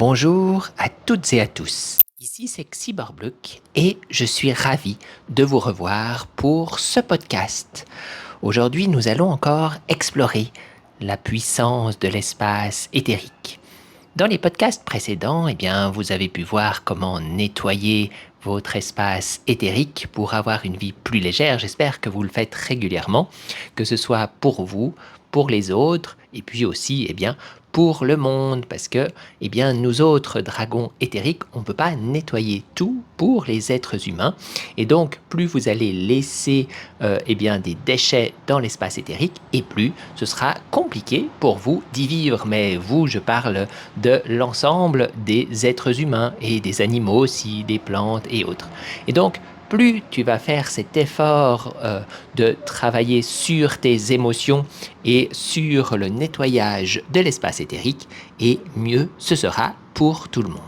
Bonjour à toutes et à tous. Ici c'est Cyberblock et je suis ravi de vous revoir pour ce podcast. Aujourd'hui, nous allons encore explorer la puissance de l'espace éthérique. Dans les podcasts précédents, vous avez pu voir comment nettoyer votre espace éthérique pour avoir une vie plus légère. J'espère que vous le faites régulièrement, que ce soit pour vous, pour les autres, et puis aussi, pour le monde, parce que, nous autres dragons éthériques, on ne peut pas nettoyer tout pour les êtres humains, et donc plus vous allez laisser, des déchets dans l'espace éthérique, et plus ce sera compliqué pour vous d'y vivre. Mais vous, je parle de l'ensemble des êtres humains et des animaux aussi, des plantes et autres. Et donc, plus tu vas faire cet effort de travailler sur tes émotions et sur le nettoyage de l'espace éthérique, et mieux ce sera pour tout le monde.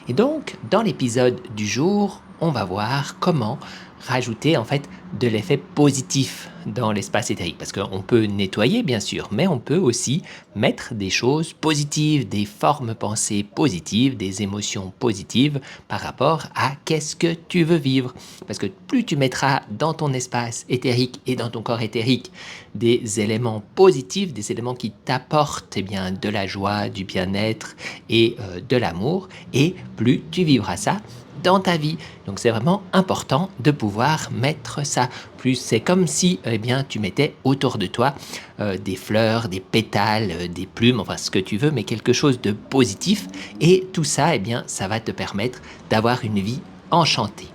Et donc, dans l'épisode du jour, on va voir comment rajouter en fait de l'effet positif dans l'espace éthérique. Parce qu'on peut nettoyer bien sûr, mais on peut aussi mettre des choses positives, des formes pensées positives, des émotions positives par rapport à qu'est-ce que tu veux vivre. Parce que plus tu mettras dans ton espace éthérique et dans ton corps éthérique des éléments positifs, des éléments qui t'apportent de la joie, du bien-être et de l'amour, et plus tu vivras ça dans ta vie. Donc c'est vraiment important de pouvoir mettre ça. Plus c'est comme si tu mettais autour de toi des fleurs, des pétales, des plumes, enfin ce que tu veux, mais quelque chose de positif. Et tout ça, ça va te permettre d'avoir une vie enchantée.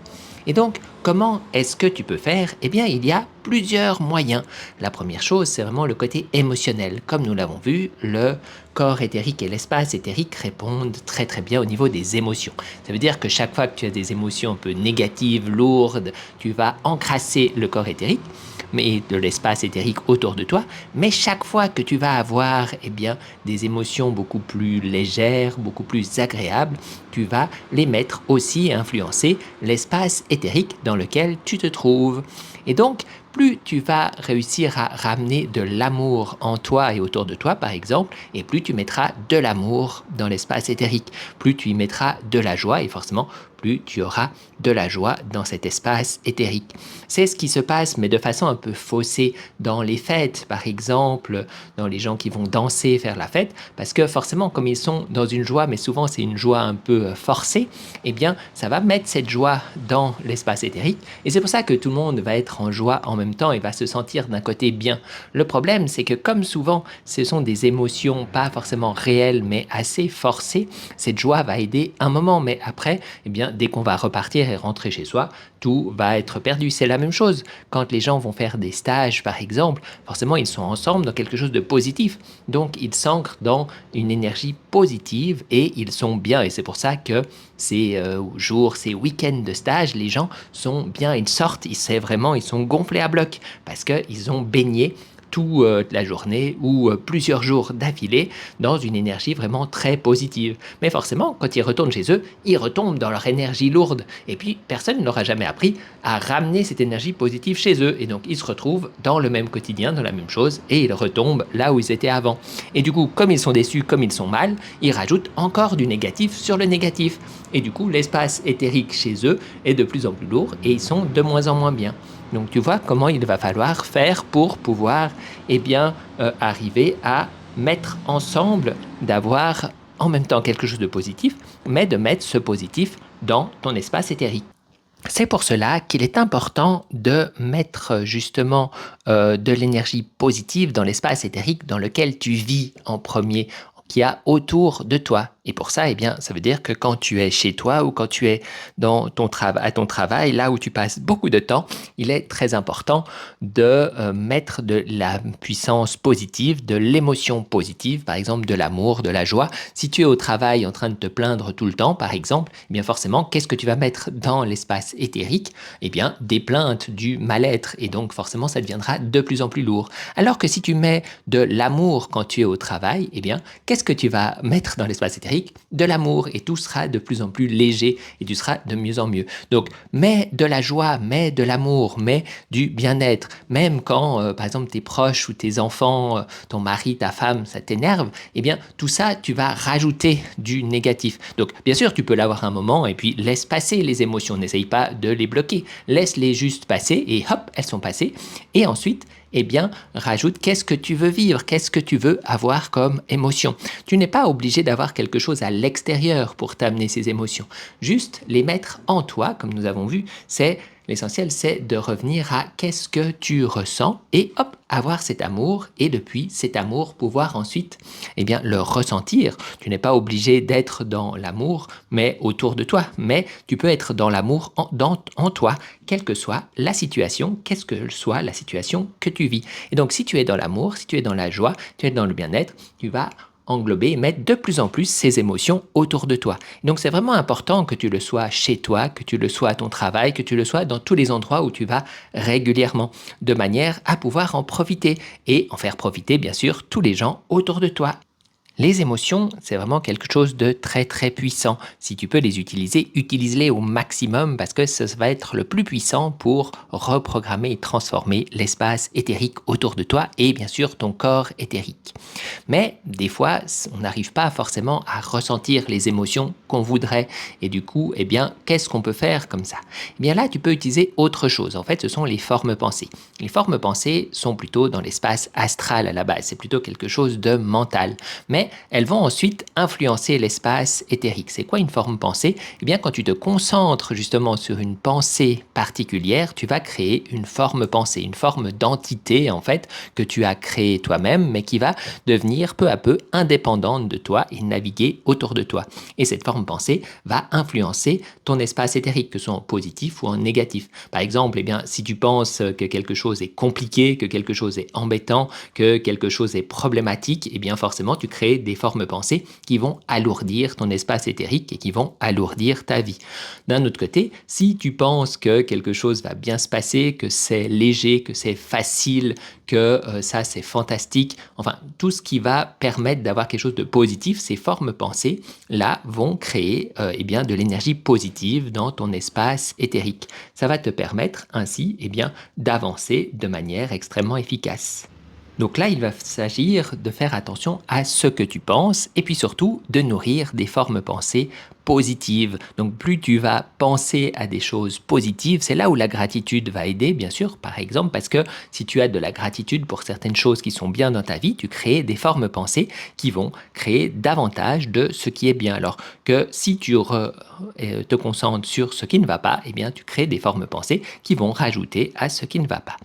Et donc, comment est-ce que tu peux faire? Il y a plusieurs moyens. La première chose, c'est vraiment le côté émotionnel. Comme nous l'avons vu, le corps éthérique et l'espace éthérique répondent très très bien au niveau des émotions. Ça veut dire que chaque fois que tu as des émotions un peu négatives, lourdes, tu vas encrasser le corps éthérique mais de l'espace éthérique autour de toi, mais chaque fois que tu vas avoir des émotions beaucoup plus légères, beaucoup plus agréables, tu vas les mettre aussi et influencer l'espace éthérique dans lequel tu te trouves. Et donc, plus tu vas réussir à ramener de l'amour en toi et autour de toi, par exemple, et plus tu mettras de l'amour dans l'espace éthérique, plus tu y mettras de la joie, et forcément, plus tu auras de la joie dans cet espace éthérique. C'est ce qui se passe, mais de façon un peu faussée dans les fêtes, par exemple, dans les gens qui vont danser, faire la fête, parce que forcément, comme ils sont dans une joie, mais souvent c'est une joie un peu forcée, ça va mettre cette joie dans l'espace éthérique, et c'est pour ça que tout le monde va être en joie en même temps et va se sentir d'un côté bien. Le problème, c'est que comme souvent, ce sont des émotions pas forcément réelles, mais assez forcées, cette joie va aider un moment, mais après, dès qu'on va repartir et rentrer chez soi, tout va être perdu. C'est la même chose quand les gens vont faire des stages, par exemple. Forcément, ils sont ensemble dans quelque chose de positif. Donc, ils s'ancrent dans une énergie positive et ils sont bien. Et c'est pour ça que ces jours, ces week-ends de stage, les gens sont bien, ils sortent, ils sont gonflés à bloc parce qu'ils ont baigné toute la journée ou plusieurs jours d'affilée dans une énergie vraiment très positive. Mais forcément, quand ils retournent chez eux, ils retombent dans leur énergie lourde. Et puis, personne ne leur a jamais appris à ramener cette énergie positive chez eux. Et donc, ils se retrouvent dans le même quotidien, dans la même chose, et ils retombent là où ils étaient avant. Et du coup, comme ils sont déçus, comme ils sont mal, ils rajoutent encore du négatif sur le négatif. Et du coup, l'espace éthérique chez eux est de plus en plus lourd et ils sont de moins en moins bien. Donc tu vois comment il va falloir faire pour pouvoir arriver à mettre ensemble, d'avoir en même temps quelque chose de positif, mais de mettre ce positif dans ton espace éthérique. C'est pour cela qu'il est important de mettre justement de l'énergie positive dans l'espace éthérique dans lequel tu vis en premier, qu'il y a autour de toi. Et pour ça, ça veut dire que quand tu es chez toi ou quand tu es dans à ton travail, là où tu passes beaucoup de temps, il est très important de mettre de la puissance positive, de l'émotion positive, par exemple de l'amour, de la joie. Si tu es au travail en train de te plaindre tout le temps, par exemple, forcément, qu'est-ce que tu vas mettre dans l'espace éthérique? Des plaintes, du mal-être. Et donc, forcément, ça deviendra de plus en plus lourd. Alors que si tu mets de l'amour quand tu es au travail, qu'est-ce qu'est-ce que tu vas mettre dans l'espace éthérique? De l'amour, et tout sera de plus en plus léger et tu seras de mieux en mieux. Donc, mets de la joie, mets de l'amour, mets du bien-être. Même quand, par exemple, tes proches ou tes enfants, ton mari, ta femme, ça t'énerve, eh bien, tout ça, tu vas rajouter du négatif. Donc, bien sûr, tu peux l'avoir un moment et puis laisse passer les émotions. N'essaye pas de les bloquer. Laisse-les juste passer et hop, elles sont passées. Et ensuite, eh bien, rajoute qu'est-ce que tu veux vivre, qu'est-ce que tu veux avoir comme émotion. Tu n'es pas obligé d'avoir quelque chose à l'extérieur pour t'amener ces émotions. Juste les mettre en toi, comme nous avons vu, l'essentiel, c'est de revenir à qu'est-ce que tu ressens et hop, avoir cet amour et depuis cet amour pouvoir ensuite eh bien, le ressentir. Tu n'es pas obligé d'être dans l'amour mais autour de toi, mais tu peux être dans l'amour en toi, quelle que soit la situation, qu'est-ce que soit la situation que tu vis. Et donc si tu es dans l'amour, si tu es dans la joie, tu es dans le bien-être, tu vas englober et mettre de plus en plus ces émotions autour de toi. Donc c'est vraiment important que tu le sois chez toi, que tu le sois à ton travail, que tu le sois dans tous les endroits où tu vas régulièrement, de manière à pouvoir en profiter et en faire profiter bien sûr tous les gens autour de toi. Les émotions, c'est vraiment quelque chose de très très puissant. Si tu peux les utiliser, utilise-les au maximum parce que ça va être le plus puissant pour reprogrammer et transformer l'espace éthérique autour de toi et bien sûr ton corps éthérique. Mais des fois, on n'arrive pas forcément à ressentir les émotions qu'on voudrait et du coup, eh bien, qu'est-ce qu'on peut faire comme ça? Eh bien là, tu peux utiliser autre chose. En fait, ce sont les formes pensées. Les formes pensées sont plutôt dans l'espace astral à la base. C'est plutôt quelque chose de mental. Mais elles vont ensuite influencer l'espace éthérique. C'est quoi une forme pensée? Eh bien, quand tu te concentres justement sur une pensée particulière, tu vas créer une forme pensée, une forme d'entité en fait que tu as créée toi-même, mais qui va devenir peu à peu indépendante de toi et naviguer autour de toi. Et cette forme pensée va influencer ton espace éthérique, que ce soit en positif ou en négatif. Par exemple, eh bien, si tu penses que quelque chose est compliqué, que quelque chose est embêtant, que quelque chose est problématique, eh bien forcément tu crées des formes pensées qui vont alourdir ton espace éthérique et qui vont alourdir ta vie. D'un autre côté, si tu penses que quelque chose va bien se passer, que c'est léger, que c'est facile, que ça c'est fantastique, enfin tout ce qui va permettre d'avoir quelque chose de positif, ces formes pensées là vont créer eh bien, de l'énergie positive dans ton espace éthérique. Ça va te permettre ainsi eh bien, d'avancer de manière extrêmement efficace. Donc là, il va s'agir de faire attention à ce que tu penses et puis surtout de nourrir des formes pensées positives. Donc plus tu vas penser à des choses positives, c'est là où la gratitude va aider, bien sûr, par exemple, parce que si tu as de la gratitude pour certaines choses qui sont bien dans ta vie, tu crées des formes pensées qui vont créer davantage de ce qui est bien. Alors que si tu te concentres sur ce qui ne va pas, eh bien tu crées des formes pensées qui vont rajouter à ce qui ne va pas.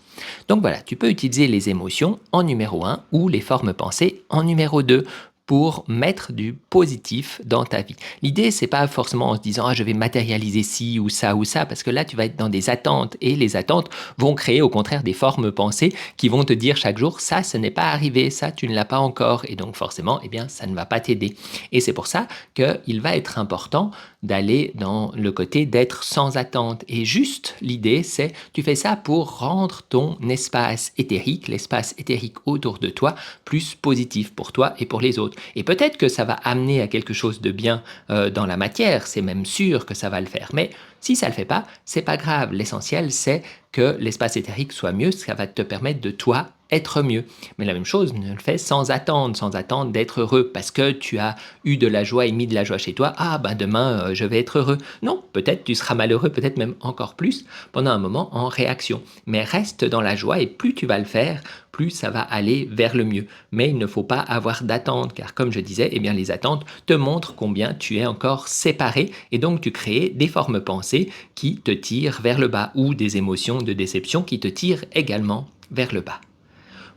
Donc voilà, tu peux utiliser les émotions en numéro 1 ou les formes pensées en numéro 2 pour mettre du positif dans ta vie. L'idée, c'est pas forcément en se disant je vais matérialiser ci ou ça, parce que là, tu vas être dans des attentes et les attentes vont créer au contraire des formes pensées qui vont te dire chaque jour ça, ce n'est pas arrivé, ça, tu ne l'as pas encore et donc forcément, eh bien, ça ne va pas t'aider. Et c'est pour ça qu'il va être important d'aller dans le côté d'être sans attente. Et juste, l'idée, c'est tu fais ça pour rendre ton espace éthérique, l'espace éthérique autour de toi, plus positif pour toi et pour les autres. Et peut-être que ça va amener à quelque chose de bien dans la matière, c'est même sûr que ça va le faire. Mais si ça ne le fait pas, c'est pas grave. L'essentiel, c'est que l'espace éthérique soit mieux, ça va te permettre de toi être mieux. Mais la même chose, ne le fais sans attendre d'être heureux parce que tu as eu de la joie et mis de la joie chez toi. Ah ben demain je vais être heureux. Non, peut-être tu seras malheureux, peut-être même encore plus pendant un moment en réaction. Mais reste dans la joie et plus tu vas le faire, plus ça va aller vers le mieux. Mais il ne faut pas avoir d'attente car comme je disais, eh bien les attentes te montrent combien tu es encore séparé et donc tu crées des formes pensées qui te tirent vers le bas ou des émotions de déception qui te tirent également vers le bas.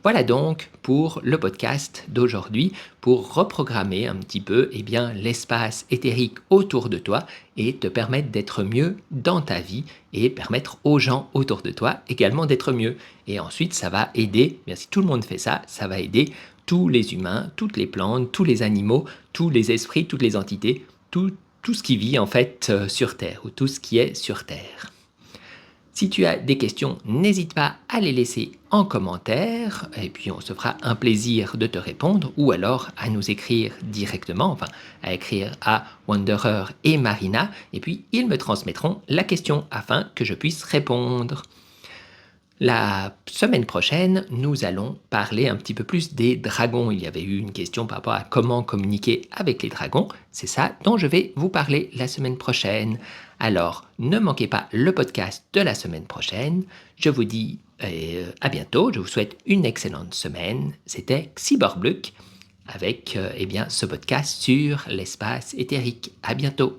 Voilà donc pour le podcast d'aujourd'hui, pour reprogrammer un petit peu eh bien, l'espace éthérique autour de toi et te permettre d'être mieux dans ta vie et permettre aux gens autour de toi également d'être mieux. Et ensuite, ça va aider, bien, si tout le monde fait ça, ça va aider tous les humains, toutes les plantes, tous les animaux, tous les esprits, toutes les entités, tout ce qui vit en fait sur Terre ou tout ce qui est sur Terre. Si tu as des questions, n'hésite pas à les laisser en commentaire et puis on se fera un plaisir de te répondre ou alors à nous écrire directement, enfin à écrire à Wanderer et Marina et puis ils me transmettront la question afin que je puisse répondre. La semaine prochaine, nous allons parler un petit peu plus des dragons. Il y avait eu une question par rapport à comment communiquer avec les dragons. C'est ça dont je vais vous parler la semaine prochaine. Alors, ne manquez pas le podcast de la semaine prochaine. Je vous dis à bientôt. Je vous souhaite une excellente semaine. C'était Cyborg avec ce podcast sur l'espace éthérique. À bientôt.